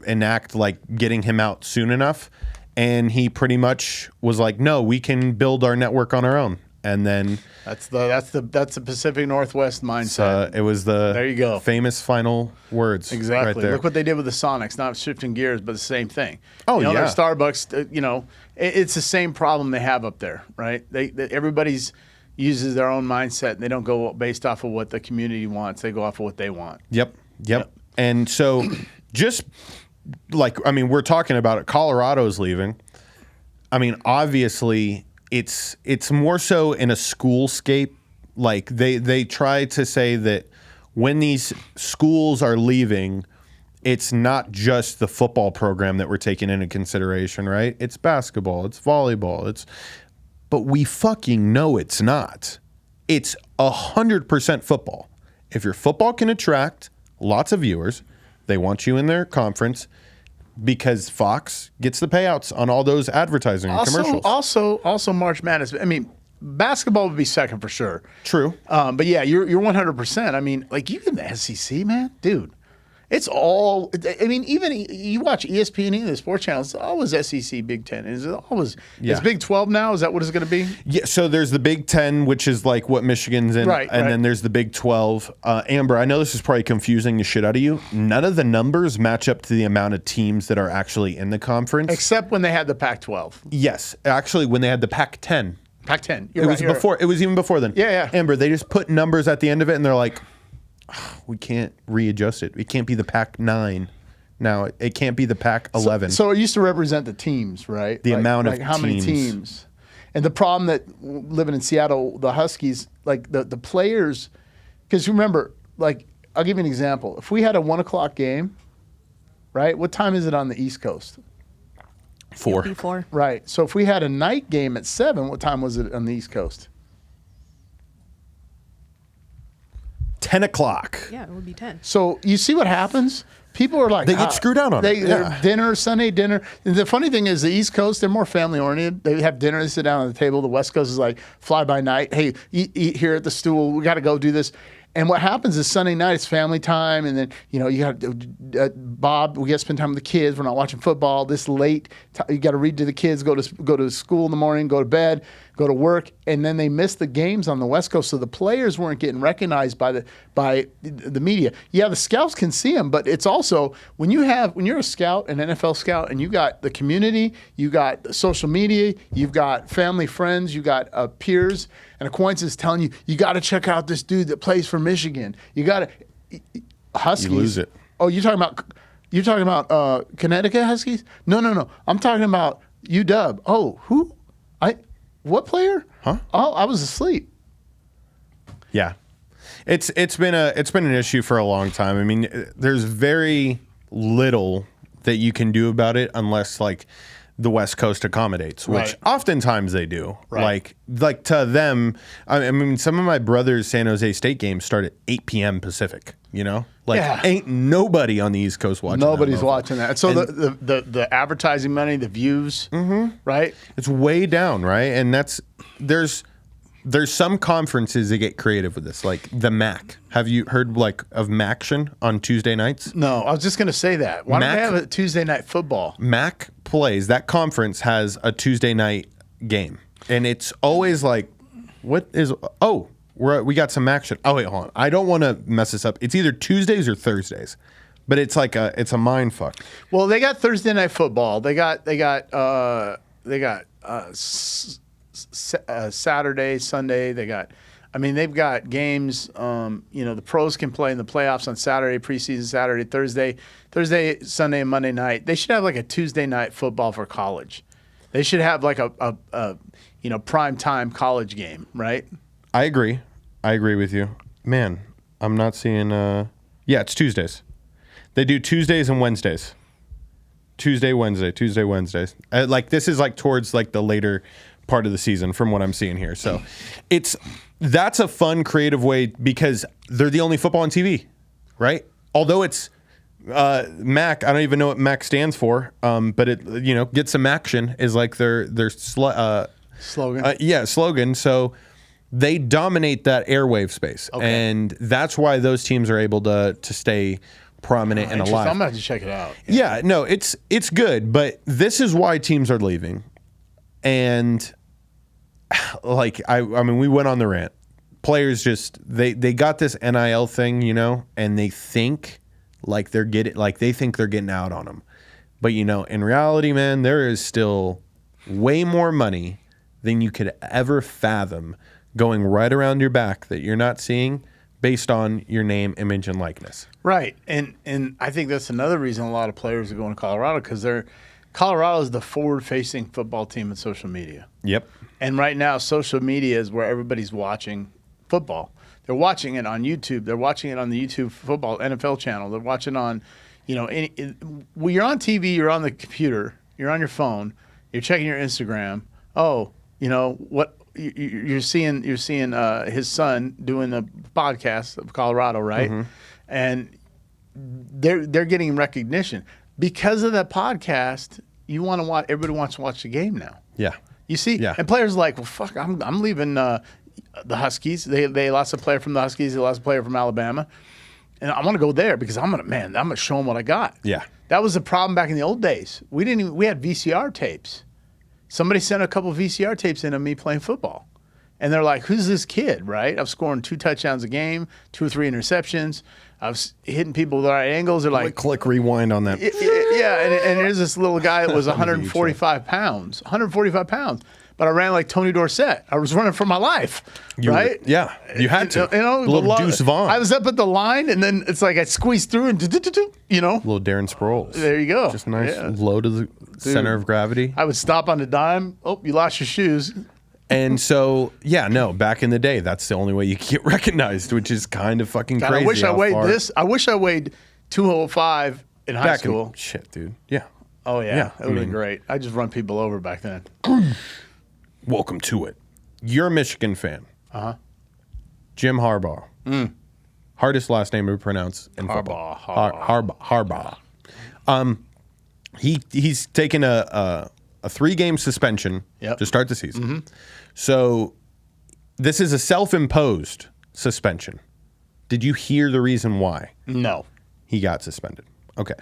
enact getting him out soon enough. And he pretty much was like, no, we can build our network on our own. And then that's the Pacific Northwest mindset. It was the there you go famous final words. Exactly. Right there. Look what they did with the Sonics. Not shifting gears, but the same thing. Oh, Their yeah. Starbucks. It's the same problem they have up there, right? Everybody's uses their own mindset, and they don't go based off of what the community wants. They go off of what they want. Yep. And so just we're talking about it. Colorado's leaving. I mean, obviously, it's more so in a schoolscape. Like they try to say that when these schools are leaving, it's not just the football program that we're taking into consideration, right? It's basketball, it's volleyball, but we fucking know it's not. It's 100% football. If your football can attract lots of viewers, they want you in their conference because Fox gets the payouts on all those advertising and commercials. Also March Madness. I mean, basketball would be second for sure. True. But yeah, you're 100%. I mean, you get the SEC, man, dude. It's all. I mean, even you watch ESPN, the sports channel. It's always SEC, Big Ten. Is it always? Yeah. Is Big 12 now? Is that what it's going to be? Yeah. So there's the Big 10, which is like what Michigan's in, right? Then there's the Big 12. Amber, I know this is probably confusing the shit out of you. None of the numbers match up to the amount of teams that are actually in the conference, except when they had the Pac-12. Yes, actually, when they had the Pac-10. Pac-10. It was before. It was even before then. Yeah. Amber, they just put numbers at the end of it, and they're like, we can't readjust it. It can't be the Pac-9 now. It can't be the Pac-11. So it used to represent the teams, right? The amount of how many teams. And the problem that living in Seattle, the Huskies, the players, because remember, I'll give you an example. If we had a 1 o'clock game, right? What time is it on the East Coast? 4. Before. Right. So if we had a night game at 7, what time was it on the East Coast? 10 o'clock. Yeah, it would be 10. So you see what happens? People are like, They get screwed out on it. They're dinner, Sunday dinner. And the funny thing is the East Coast, they're more family oriented. They have dinner, they sit down on the table. The West Coast is like fly by night. Hey, eat here at the stool. We got to go do this. And what happens is Sunday night, it's family time. And then, you got Bob, we got to spend time with the kids. We're not watching football this late. You got to read to the kids, go to school in the morning, go to bed, go to work. And then they miss the games on the West Coast. So the players weren't getting recognized by the media. Yeah, the scouts can see them, but it's also when you're a scout, an NFL scout, and you got the community, you got social media, you've got family, friends, you got peers and acquaintances telling you got to check out this dude that plays for Michigan. You got to Huskies. You lose it. Oh, you're talking about Connecticut Huskies? No. I'm talking about UW. Oh, who? What player? Huh? Oh, I was asleep. Yeah. It's been an issue for a long time. I mean, there's very little that you can do about it unless the West Coast accommodates, which Right. oftentimes they do. Right. Like to them, I mean, some of my brother's San Jose State games start at 8 p.m. Pacific. You know, like Yeah. ain't nobody on the East Coast watching. Nobody's that watching that. So the advertising money, the views, right? It's way down, right? And there's some conferences that get creative with this, like the MAC. Have you heard like of MACtion on Tuesday nights? No, I was just going to say that. Why don't Mac- they have a Tuesday night football? MAC plays, that conference has a Tuesday night game. And it's always like, we got some action. Oh, wait, hold on. I don't want to mess this up. It's either Tuesdays or Thursdays. But it's like it's a mind fuck. Well, they got Thursday night football. They got Saturday, Sunday. They've got games. The pros can play in the playoffs on Saturday, preseason Saturday, Thursday, Sunday, and Monday night. They should have like a Tuesday night football for college. They should have like a prime time college game, right? I agree with you. Man, I'm not seeing it's Tuesdays. They do Tuesdays and Wednesdays. Tuesday, Wednesdays. This is like towards like the later part of the season from what I'm seeing here. So that's a fun, creative way because they're the only football on TV, right? Although it's MAC, I don't even know what MAC stands for, but it get some action is like their slogan. Slogan. So they dominate that airwave space, and that's why those teams are able to stay prominent and alive. I'm gonna have to check it out. Yeah, no, it's good, but this is why teams are leaving, and like I mean, we went on the rant. Players just they got this NIL thing, and they think like they think they're getting out on them, but in reality, man, there is still way more money than you could ever fathom going right around your back that you're not seeing based on your name, image, and likeness. Right, and I think that's another reason a lot of players are going to Colorado because Colorado is the forward-facing football team in social media. Yep. And right now, social media is where everybody's watching football. They're watching it on YouTube. They're watching it on the YouTube football NFL channel. They're watching on, when you're on TV, you're on the computer, you're on your phone, you're checking your Instagram. Oh, what? You're seeing his son doing the podcast of Colorado, right? Mm-hmm. And they're getting recognition because of that podcast. You want to watch. Everybody wants to watch the game now. Yeah, you see. Yeah. And players are like, well, fuck, I'm leaving the Huskies. They lost a player from the Huskies. They lost a player from Alabama, and I want to go there because I'm gonna show them what I got. Yeah, that was the problem back in the old days. We had VCR tapes. Somebody sent a couple of VCR tapes in of me playing football. And they're like, who's this kid, right? I was scoring 2 touchdowns a game, 2 or 3 interceptions. I was hitting people with the right angles. They're like, click rewind on that. Yeah, and there's this little guy that was 145 pounds. 145 pounds. But I ran like Tony Dorsett. I was running for my life, right? Yeah, you had to. A little Deuce Vaughn. I was up at the line, and then it's like I squeezed through and, little Darren Sproles. There you go. Just nice, low to the center of gravity. I would stop on the dime. Oh, you lost your shoes. And so, back in the day, that's the only way you get recognized, which is kind of fucking crazy. I wish I weighed this. I wish I weighed 205 in high school. Shit, dude. Yeah. Oh, yeah. That would have been great. I just run people over back then. Welcome to it. You're a Michigan fan. Uh-huh. Jim Harbaugh. Hardest last name to pronounce in football. Harbaugh. He's taken a 3-game suspension to start the season. Mm-hmm. So this is a self-imposed suspension. Did you hear the reason why? No. He got suspended. Okay.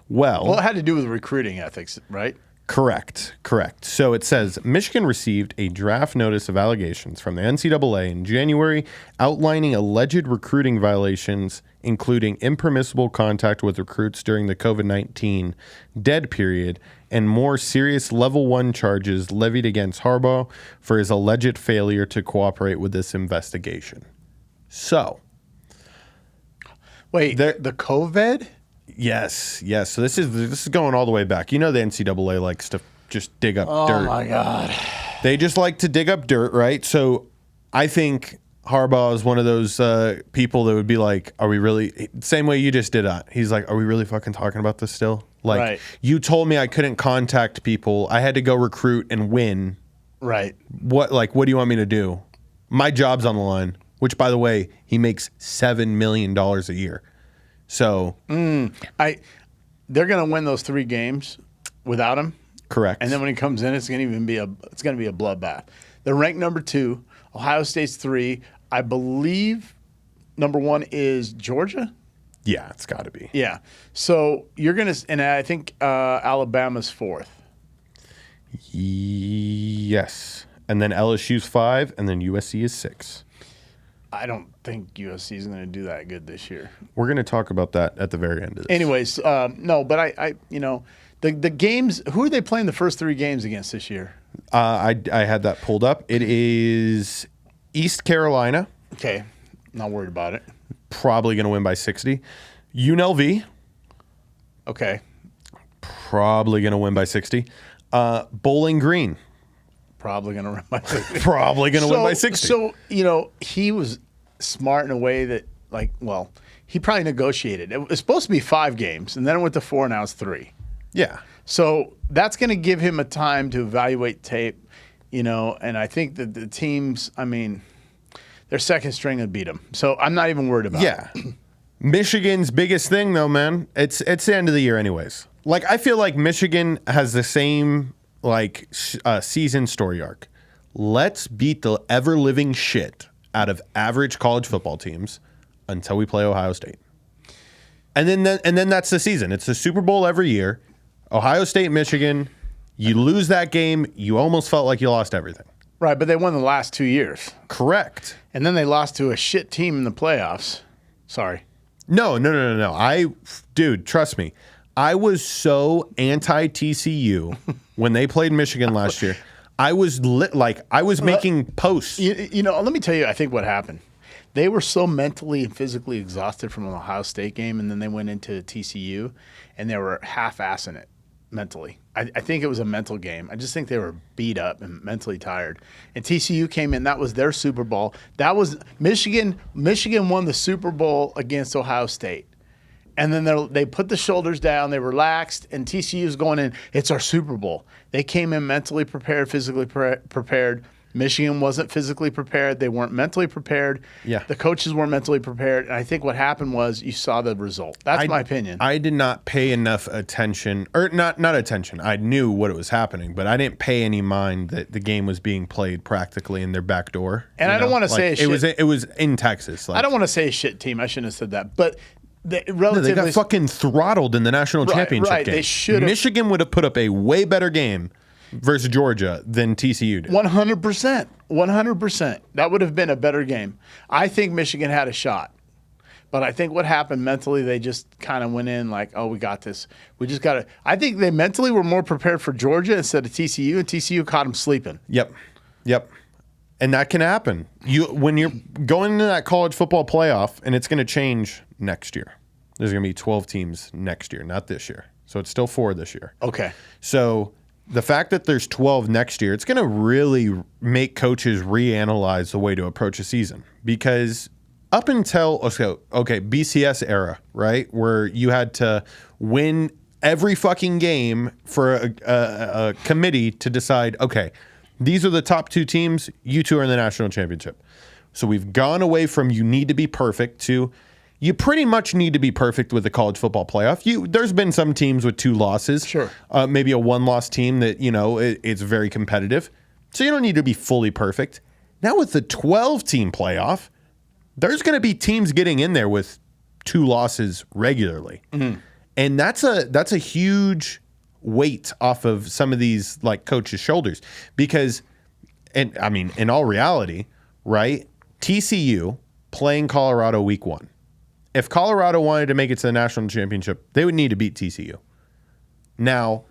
Well, it had to do with recruiting ethics, right? Correct. So it says Michigan received a draft notice of allegations from the NCAA in January outlining alleged recruiting violations, including impermissible contact with recruits during the COVID-19 dead period and more serious level 1 charges levied against Harbaugh for his alleged failure to cooperate with this investigation. So. Wait, the COVID? Yes. So this is going all the way back. The NCAA likes to just dig up dirt. Oh my God. They just like to dig up dirt, right? So I think Harbaugh is one of those people that would be like, are we really, same way you just did that. He's like, are we really fucking talking about this still? Like, Right. you told me I couldn't contact people. I had to go recruit and win. Right. What do you want me to do? My job's on the line, which, by the way, he makes $7 million a year. So. They're going to win those 3 games without him. Correct. And then when he comes in, it's going to be a bloodbath. They're ranked number 2. Ohio State's 3. I believe number 1 is Georgia. Yeah, it's got to be. Yeah. So you're going to, and I think Alabama's 4th. Yes. And then LSU's 5, and then USC is 6. I don't think USC is going to do that good this year. We're going to talk about that at the very end of this. Anyways, no, but I the games, who are they playing the first 3 games against this year? I had that pulled up. It is East Carolina. Okay. Not worried about it. Probably going to win by 60. UNLV. Okay. Probably going to win by 60. Bowling Green. Probably going to run by 60. Probably going to win by 60. So, he was smart in a way that, he probably negotiated. It was supposed to be 5 games, and then it went to 4, now it's 3. Yeah. So that's going to give him a time to evaluate tape, and I think that the teams, their second string would beat them. So I'm not even worried about it. Yeah. Michigan's biggest thing, though, man, it's the end of the year anyways. I feel like Michigan has the same, season story arc. Let's beat the ever-living shit out of average college football teams until we play Ohio State. And then that's the season. It's the Super Bowl every year. Ohio State, Michigan, you lose that game, you almost felt like you lost everything. Right, but they won the last 2 years. Correct. And then they lost to a shit team in the playoffs. Sorry. No. Dude, trust me. I was so anti-TCU when they played Michigan last year. I was making posts. Let me tell you, I think what happened. They were so mentally and physically exhausted from an Ohio State game, and then they went into TCU, and they were half-assing it mentally. I think it was a mental game. I just think they were beat up and mentally tired. And TCU came in. That was their Super Bowl. That was Michigan. Michigan won the Super Bowl against Ohio State. And then they put the shoulders down. They relaxed. And TCU's going in. It's our Super Bowl. They came in mentally prepared, physically prepared. Michigan wasn't physically prepared. They weren't mentally prepared. Yeah. The coaches weren't mentally prepared. And I think what happened was you saw the result. That's my opinion. I did not pay enough attention, or not attention. I knew what was happening, but I didn't pay any mind that the game was being played practically in their back door. And I don't want to say it was in Texas. I don't want to say a shit team. I shouldn't have said that. But they got fucking throttled in the national championship game. They should have. Michigan would have put up a way better game versus Georgia than TCU did. 100%. 100%. That would have been a better game. I think Michigan had a shot. But I think what happened mentally, they just kind of went in like, oh, we got this. We just got to. I think they mentally were more prepared for Georgia instead of TCU, and TCU caught them sleeping. Yep. And that can happen. When you're going into that college football playoff, and it's going to change next year. There's going to be 12 teams next year, not this year. So it's still 4 this year. Okay. So the fact that there's 12 next year, it's going to really make coaches reanalyze the way to approach a season. Because up until, BCS era, right, where you had to win every fucking game for a committee to decide, okay, these are the top 2 teams, you 2 are in the national championship. So we've gone away from you need to be perfect to you pretty much need to be perfect with the college football playoff. There's been some teams with 2 losses. Sure. Maybe a 1-loss team that, it's very competitive. So you don't need to be fully perfect. Now with the 12-team playoff, there's going to be teams getting in there with 2 losses regularly. Mm-hmm. And that's a huge weight off of some of these coaches' shoulders. Because, in all reality, right, TCU playing Colorado week 1. If Colorado wanted to make it to the national championship, they would need to beat TCU. Now,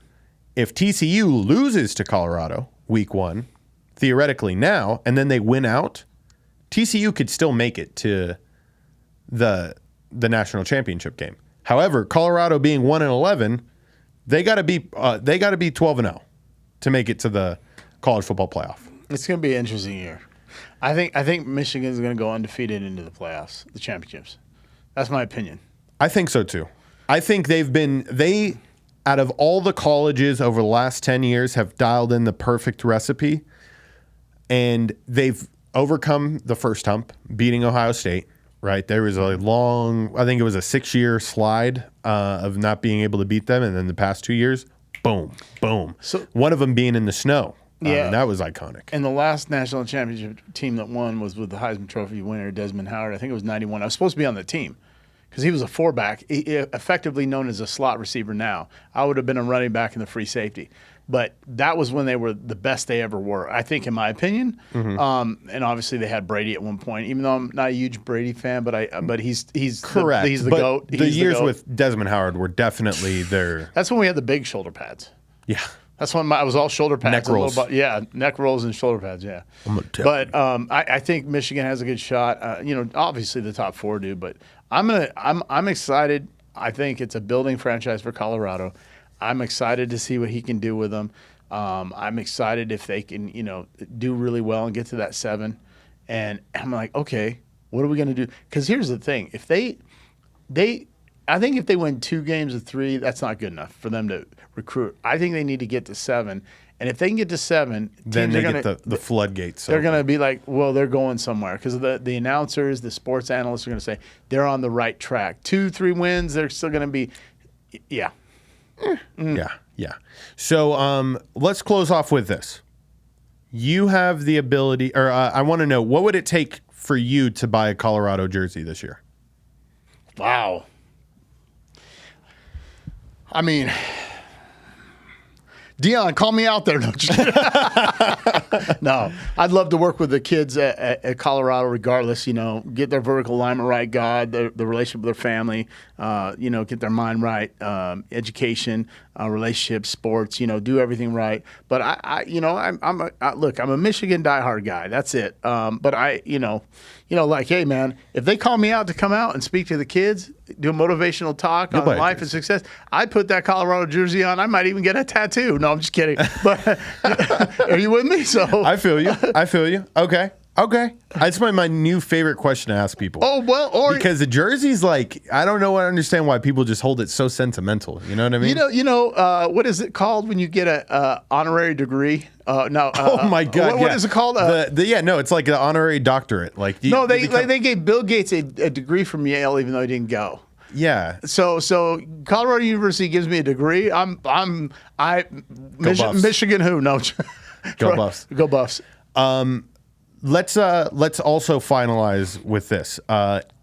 if TCU loses to Colorado week 1, theoretically now, and then they win out, TCU could still make it to the national championship game. However, Colorado being 1-11, they got to be 12-0 to make it to the college football playoff. It's going to be an interesting year. I think Michigan is going to go undefeated into the playoffs, the championships. That's my opinion. I think so too. I think they out of all the colleges over the last 10 years have dialed in the perfect recipe, and they've overcome the first hump, beating Ohio State. Right, there was a long, I think it was a 6-year slide of not being able to beat them, and then the past 2 years, boom, boom. So one of them being in the snow. Yeah, that was iconic. And the last national championship team that won was with the Heisman Trophy winner Desmond Howard. I think it was 91. I was supposed to be on the team because he was a 4-back, effectively known as a slot receiver now. I would have been a running back in the free safety. But that was when they were the best they ever were, I think, in my opinion. Mm-hmm. And obviously, they had Brady at one point. Even though I'm not a huge Brady fan, but he's correct. He's the but GOAT. The years with Desmond Howard were definitely there. That's when we had the big shoulder pads. Yeah, that's when I was all shoulder pads. Neck rolls. Neck rolls and shoulder pads. Yeah. But I think Michigan has a good shot. Obviously the top 4 do, but I'm excited. I think it's a building franchise for Colorado. I'm excited to see what he can do with them. I'm excited if they can, do really well and get to that 7. And I'm like, okay, what are we going to do? Because here's the thing: if I think if they win 2 games of 3, that's not good enough for them to recruit. I think they need to get to 7. And if they can get to 7, then they get the floodgates. They're going to be like, well, they're going somewhere because the announcers, the sports analysts are going to say they're on the right track. 2-3 wins, they're still going to be, yeah. Yeah. So let's close off with this. You have the ability, or I want to know, what would it take for you to buy a Colorado jersey this year? Wow. I mean, Deion, call me out there. No, I'd love to work with the kids at Colorado regardless, get their vertical alignment right, the relationship with their family, get their mind right, education, relationships, sports, do everything right. But I'm a Michigan diehard guy. That's it. But hey man, if they call me out to come out and speak to the kids, do a motivational talk on life and success, I'd put that Colorado jersey on. I might even get a tattoo. No, I'm just kidding. But are you with me? So I feel you. Okay. That's my new favorite question to ask people. Oh, well, because the jersey's like, I don't know. I understand why people just hold it so sentimental. You know what I mean? What is it called when you get a honorary degree? Oh my God! What is it called? It's like an honorary doctorate. They gave Bill Gates a degree from Yale, even though he didn't go. Yeah. So Colorado University gives me a degree. Michigan who? No. Go Buffs. Go Buffs. Let's also finalize with this.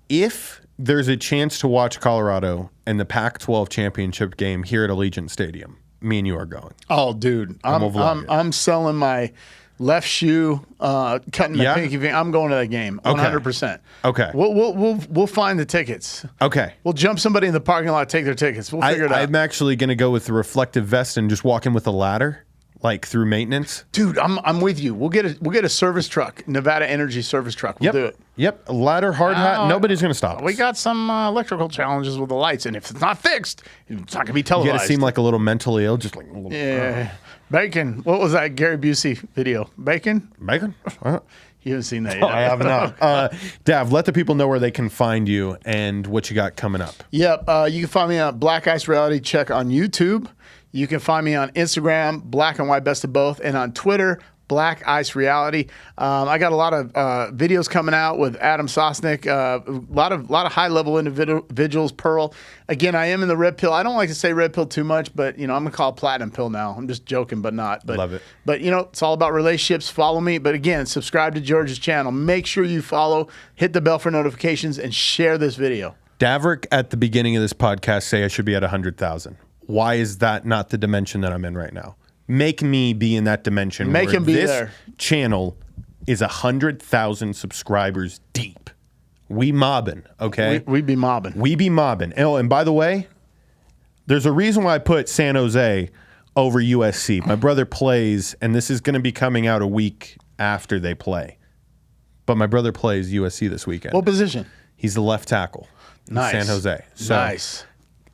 If there's a chance to watch Colorado in the Pac-12 championship game here at Allegiant Stadium, me and you are going. Oh, dude, I'm selling my left shoe, cutting my pinky finger. I'm going to that game, 100%. Okay. We'll find the tickets. Okay. We'll jump somebody in the parking lot, take their tickets. We'll figure it out. I'm actually going to go with the reflective vest and just walk in with a ladder. Like through maintenance, dude. I'm with you. We'll get a service truck, Nevada Energy service truck. We'll do it. Yep, a ladder, hard hat. Nobody's gonna stop us. We got some electrical challenges with the lights, and if it's not fixed, it's not gonna be televised. You gotta seem like a little mentally ill, just like a little. Yeah, Bacon. What was that Gary Busey video? Bacon. You haven't seen that yet. I have not. Dav, let the people know where they can find you and what you got coming up. Yep, you can find me on Black Ice Reality Check on YouTube. You can find me on Instagram, Black and White Best of Both, and on Twitter, Black Ice Reality. I got a lot of videos coming out with Adam Sosnick, a lot of high-level individuals, Pearl. Again, I am in the red pill. I don't like to say red pill too much, but, I'm going to call it platinum pill now. I'm just joking, but not. But, love it. But, it's all about relationships. Follow me. But, again, subscribe to George's channel. Make sure you follow, hit the bell for notifications, and share this video. Daverick, at the beginning of this podcast, say I should be at 100,000. Why is that not the dimension that I'm in right now? Make me be in that dimension. Make him be this there. Channel is 100,000 subscribers deep. We mobbing, okay? We be mobbing. We be mobbing. Oh, and by the way, there's a reason why I put San Jose over USC. My brother plays, and this is going to be coming out a week after they play. But my brother plays USC this weekend. What position? He's the left tackle in San Jose. So nice.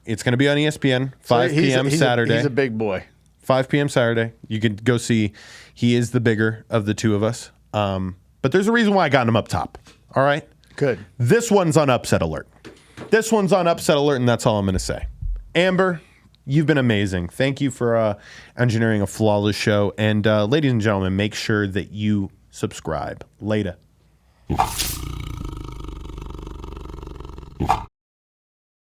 It's going to be on ESPN, 5 p.m. Saturday. He's a big boy. 5 p.m. Saturday. You can go see. He is the bigger of the two of us. but there's a reason why I got him up top. All right? Good. This one's on upset alert. This one's on upset alert, and that's all I'm going to say. Amber, you've been amazing. Thank you for engineering a flawless show. And ladies and gentlemen, make sure that you subscribe. Later.